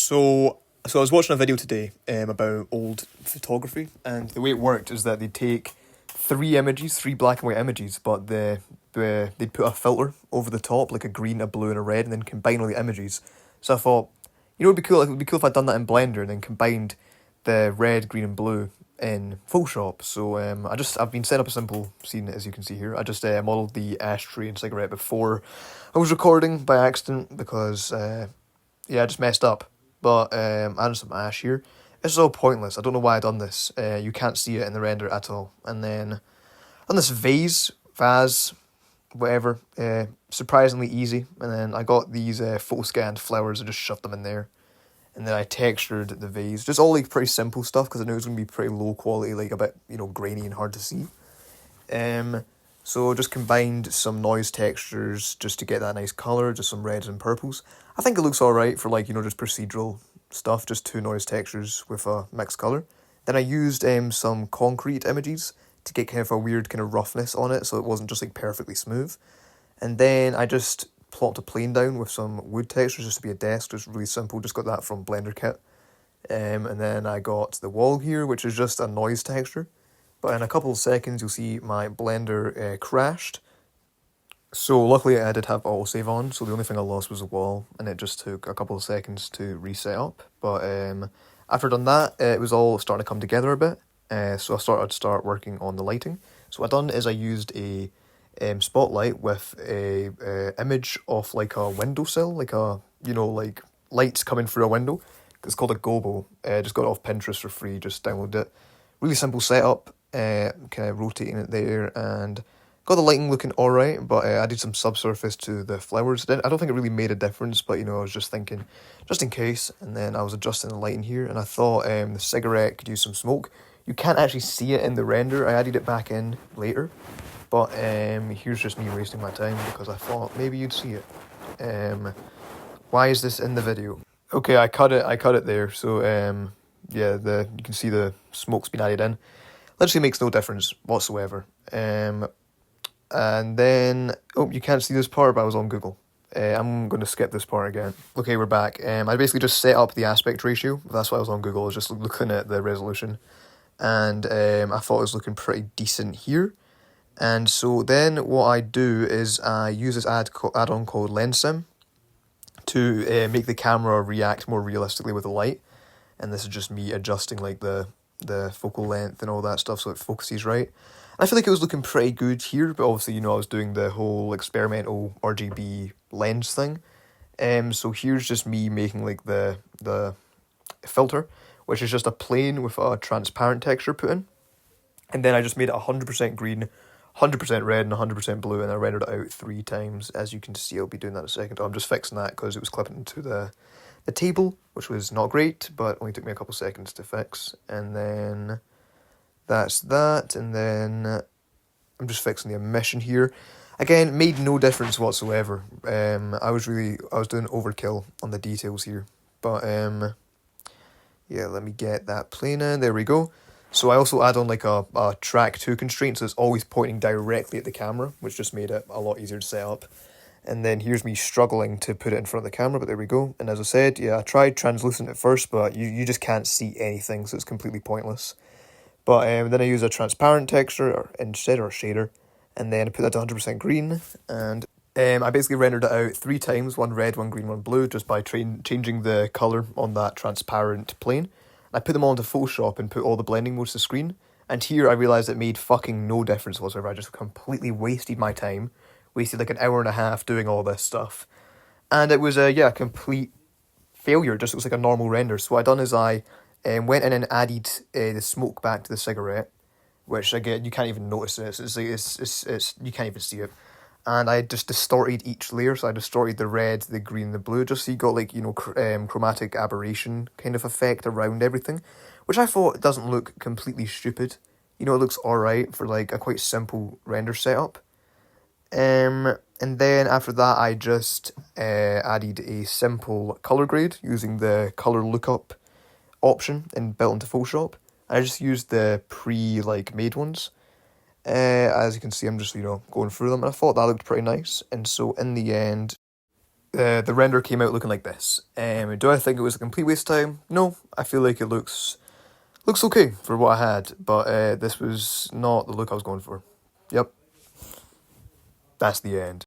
So I was watching a video today about old photography, and the way it worked is that they'd take three black and white images, but they'd put a filter over the top, like a green, a blue, and a red, and then combine all the images. So I thought, it'd be cool. Like, it would be cool if I'd done that in Blender and then combined the red, green, and blue in Photoshop. So I've been setting up a simple scene, as you can see here. I just modelled the ashtray and cigarette before I was recording by accident because I just messed up. But adding some ash here. This is all pointless. I don't know why I done this. You can't see it in the render at all. And then on this vase, whatever, surprisingly easy. And then I got these photo scanned flowers. I just shoved them in there. And then I textured the vase. Just all like pretty simple stuff because I knew it was going to be pretty low quality, like a bit, grainy and hard to see. So just combined some noise textures just to get that nice colour, just some reds and purples. I think it looks alright for just procedural stuff, just two noise textures with a mixed colour. Then I used some concrete images to get kind of a weird kind of roughness on it, so it wasn't just like perfectly smooth. And then I just plopped a plane down with some wood textures just to be a desk, just really simple, just got that from Blender Kit. And then I got the wall here, which is just a noise texture. But in a couple of seconds, you'll see my Blender crashed. So luckily I did have autosave on, so the only thing I lost was the wall, and it just took a couple of seconds to reset up. But after done that, it was all starting to come together a bit. So I start working on the lighting. So what I done is I used a spotlight with a image of like a windowsill, like like lights coming through a window. It's called a gobo. Just got it off Pinterest for free. Just downloaded it. Really simple setup. Kind of rotating it there and got the lighting looking alright, but I added some subsurface to the flowers. I don't think it really made a difference, but I was just thinking, just in case. And then I was adjusting the lighting here, and I thought the cigarette could use some smoke. You can't actually see it in the render. I added it back in later, but here's just me wasting my time because I thought maybe you'd see it. Why is this in the video? Okay, I cut it there. So you can see the smoke's been added in. Literally makes no difference whatsoever. And then, you can't see this part, but I was on Google. I'm going to skip this part again. Okay, we're back. I basically just set up the aspect ratio. That's why I was on Google. I was just looking at the resolution. And I thought it was looking pretty decent here. And so then what I do is I use this add-on called LensSim to make the camera react more realistically with the light. And this is just me adjusting like the focal length and all that stuff so it focuses right. I feel like it was looking pretty good here, but obviously, I was doing the whole experimental RGB lens thing. So here's just me making like the filter, which is just a plane with a transparent texture put in. And then I just made it 100% green, 100% red, and 100% blue, and I rendered it out 3 times. As you can see, I'll be doing that in a second. I'm just fixing that because it was clipping into the table, which was not great, but only took me a couple seconds to fix. And then that's that, and then I'm just fixing the emission here. Again, made no difference whatsoever. I was doing overkill on the details here, but let me get that plane in. There we go. So I also add on like a track 2 constraint, so it's always pointing directly at the camera, which just made it a lot easier to set up. And then here's me struggling to put it in front of the camera, but there we go. And as I said, I tried translucent at first, but you just can't see anything, so it's completely pointless. But then I use a transparent texture instead, or shader, and then I put that to 100% green, and I basically rendered it out 3 times, 1 red, 1 green, 1 blue, just by changing the colour on that transparent plane. I put them all into Photoshop and put all the blending modes to screen, and here I realised it made fucking no difference whatsoever. I just completely wasted my time, wasted like an hour and a half doing all this stuff, and it was a complete failure. Just looks like a normal render. So what I done is I went in and added the smoke back to the cigarette, which again you can't even notice it. It's you can't even see it. And I just distorted each layer. So I distorted the red, the green, the blue, just so you got like chromatic aberration kind of effect around everything, which I thought doesn't look completely stupid. It looks alright for like a quite simple render setup. And then after that, I just added a simple color grade using the color lookup option and built into Photoshop. I just used the made ones. As you can see, I'm just going through them, and I thought that looked pretty nice. And so in the end, the render came out looking like this. Do I think it was a complete waste of time? No, I feel like it looks okay for what I had, but this was not the look I was going for. Yep, that's the end.